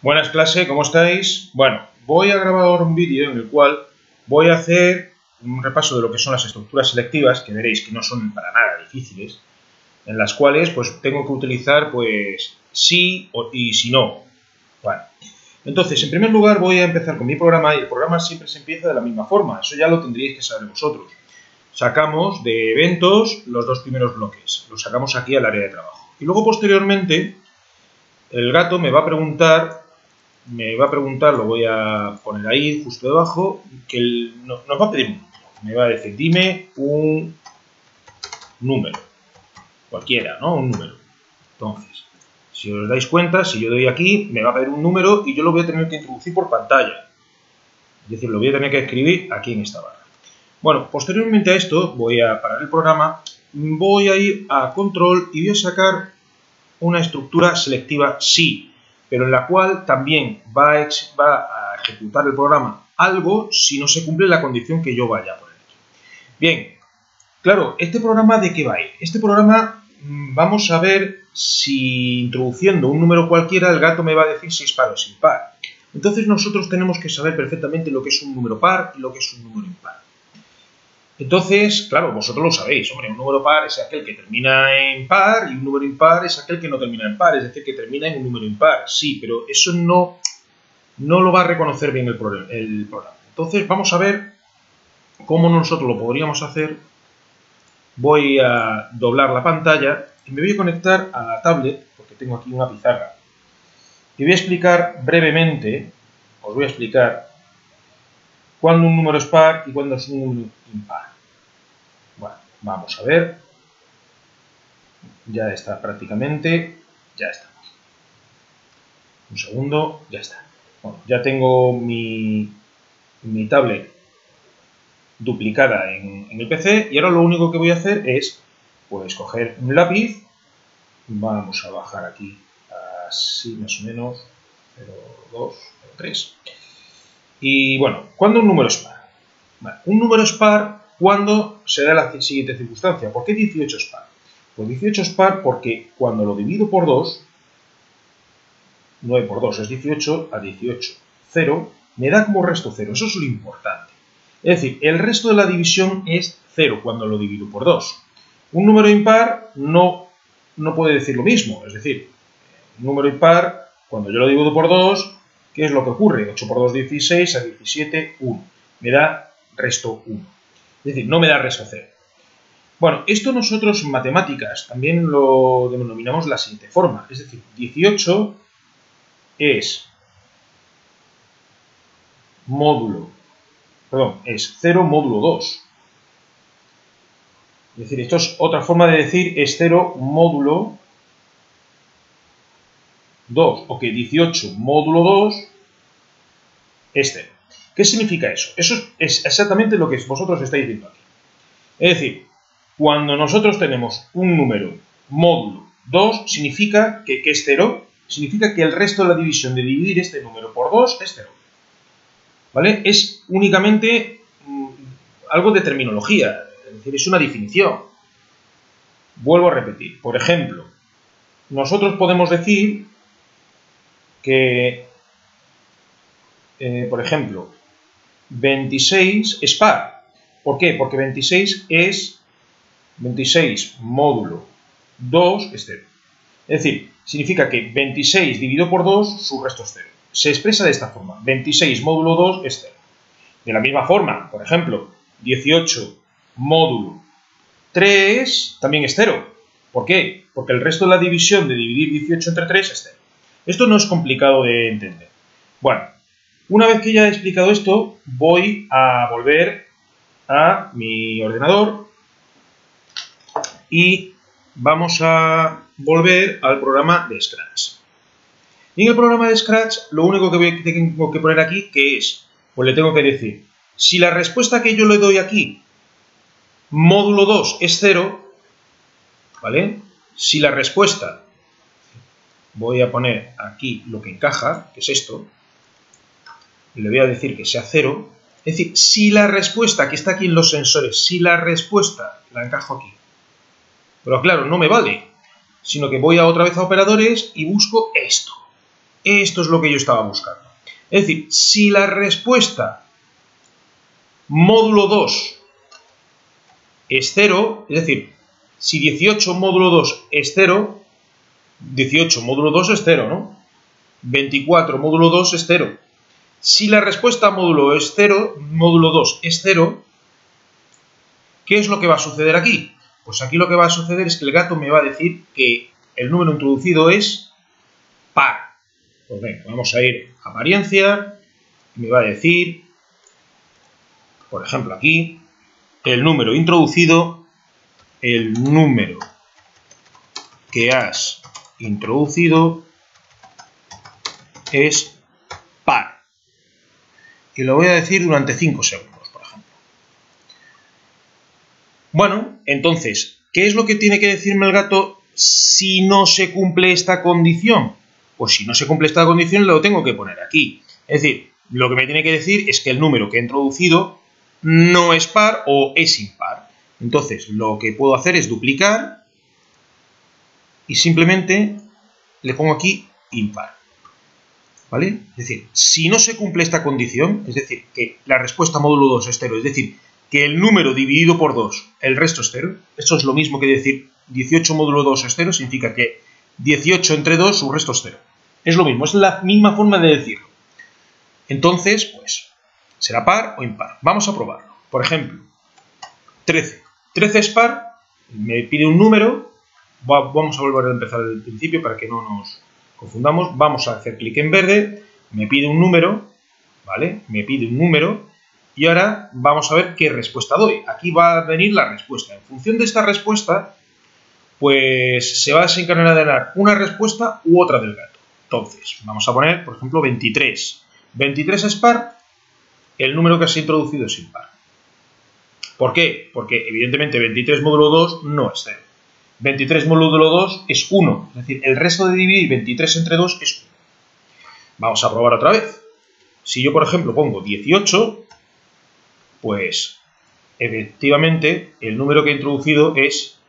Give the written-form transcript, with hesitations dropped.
Buenas clase, ¿cómo estáis? Bueno, voy a grabar ahora un vídeo en el cual voy a hacer un repaso de lo que son las estructuras selectivas, que veréis que no son para nada difíciles, en las cuales pues tengo que utilizar pues sí y si no. Bueno, entonces en primer lugar voy a empezar con mi programa y el programa siempre se empieza de la misma forma, eso ya lo tendríais que saber vosotros. Sacamos de eventos los dos primeros bloques, los sacamos aquí al área de trabajo. Y luego posteriormente el gato me va a preguntar, lo voy a poner ahí justo debajo, que nos va a pedir un número. Me va a decir, dime un número, cualquiera, ¿no? Un número. Entonces, si os dais cuenta, si yo doy aquí, me va a pedir un número y yo lo voy a tener que introducir por pantalla. Es decir, lo voy a tener que escribir aquí en esta barra. Bueno, posteriormente a esto, voy a parar el programa, voy a ir a control y voy a sacar una estructura selectiva sí, pero en la cual también va a ejecutar el programa algo si no se cumple la condición que yo vaya a poner aquí. Bien, claro, ¿este programa de qué va a ir? Este programa vamos a ver si introduciendo un número cualquiera el gato me va a decir si es par o es impar. Entonces nosotros tenemos que saber perfectamente lo que es un número par y lo que es un número impar. Entonces, claro, vosotros lo sabéis, hombre, un número par es aquel que termina en par y un número impar es aquel que no termina en par, es decir, que termina en un número impar, sí, pero eso no lo va a reconocer bien el programa. Entonces, vamos a ver cómo nosotros lo podríamos hacer. Voy a doblar la pantalla y me voy a conectar a la tablet, porque tengo aquí una pizarra, y voy a explicar brevemente, os voy a explicar cuándo un número es par y cuándo es un número impar. Bueno, vamos a ver. Ya está prácticamente. Ya estamos. Un segundo, ya está. Bueno, ya tengo mi tablet duplicada en el PC y ahora lo único que voy a hacer es pues coger un lápiz. Vamos a bajar aquí así más o menos 0,2, 0,3. Y bueno, ¿cuándo un número es par? Vale, un número es par cuando se da la siguiente circunstancia. ¿Por qué 18 es par? Pues 18 es par porque cuando lo divido por 2, 9 por 2 es 18, a 18, 0, me da como resto 0. Eso es lo importante. Es decir, el resto de la división es 0 cuando lo divido por 2. Un número impar no puede decir lo mismo. Es decir, un número impar, cuando yo lo divido por 2, ¿qué es lo que ocurre? 8 por 2, 16, a 17, 1. Me da resto 1. Es decir, no me da resto 0. Bueno, esto nosotros en matemáticas también lo denominamos la siguiente forma. Es decir, 18 es 0 módulo 2. Es decir, esto es otra forma de decir es 0 módulo 2, o que 18 módulo 2 es 0. ¿Qué significa eso? Eso es exactamente lo que vosotros estáis viendo aquí. Es decir, cuando nosotros tenemos un número módulo 2, significa que es 0, significa que el resto de la división de dividir este número por 2 es 0. ¿Vale? Es únicamente algo de terminología, es decir, es una definición. Vuelvo a repetir. Por ejemplo, nosotros podemos decir que, por ejemplo, 26 es par. ¿Por qué? Porque 26 es 26 módulo 2 es 0. Es decir, significa que 26 dividido por 2, su resto es 0. Se expresa de esta forma. 26 módulo 2 es 0. De la misma forma, por ejemplo, 18 módulo 3 también es 0. ¿Por qué? Porque el resto de la división de dividir 18 entre 3 es 0. Esto no es complicado de entender. Bueno, una vez que ya he explicado esto, voy a volver a mi ordenador y vamos a volver al programa de Scratch. Y en el programa de Scratch, lo único que tengo que poner aquí, ¿qué es? Pues le tengo que decir, si la respuesta que yo le doy aquí, módulo 2, es 0, ¿vale? Si la respuesta, voy a poner aquí lo que encaja, que es esto, y le voy a decir que sea 0, es decir, si la respuesta que está aquí en los sensores, si la respuesta la encajo aquí, pero claro, no me vale, sino que voy otra vez a operadores y busco esto. esto es lo que yo estaba buscando. Es decir, si la respuesta módulo 2 es 0, es decir, si 18 módulo 2 es 0, 18 módulo 2 es 0, ¿no? 24 módulo 2 es 0. Si la respuesta módulo 2 es 0, ¿qué es lo que va a suceder aquí? Pues aquí lo que va a suceder es que el gato me va a decir que el número introducido es par. Pues venga, vamos a ir a apariencia, me va a decir, por ejemplo aquí, el número introducido, el número que has introducido es par. Y lo voy a decir durante 5 segundos, por ejemplo. Bueno, entonces, ¿qué es lo que tiene que decirme el gato si no se cumple esta condición? Pues si no se cumple esta condición lo tengo que poner aquí. Es decir, lo que me tiene que decir es que el número que he introducido no es par o es impar. Entonces, lo que puedo hacer es duplicar y simplemente le pongo aquí impar. ¿Vale? Es decir, si no se cumple esta condición, es decir, que la respuesta módulo 2 es 0, es decir, que el número dividido por 2, el resto es 0, esto es lo mismo que decir 18 módulo 2 es 0, significa que 18 entre 2, su resto es 0. Es lo mismo, es la misma forma de decirlo. Entonces, pues, será par o impar. Vamos a probarlo. Por ejemplo, 13. 13 es par, me pide un número, vamos a volver a empezar desde el principio para que no nos confundamos. Vamos a hacer clic en verde, me pide un número, ¿vale? Me pide un número y ahora vamos a ver qué respuesta doy. Aquí va a venir la respuesta. En función de esta respuesta, pues se va a desencadenar una respuesta u otra del gato. Entonces, vamos a poner, por ejemplo, 23. 23 es par, el número que has introducido es impar. ¿Por qué? Porque evidentemente 23 módulo 2 no es 0. 23 módulo 2 es 1, es decir, el resto de dividir 23 entre 2 es 1. Vamos a probar otra vez. Si yo, por ejemplo, pongo 18, pues efectivamente el número que he introducido es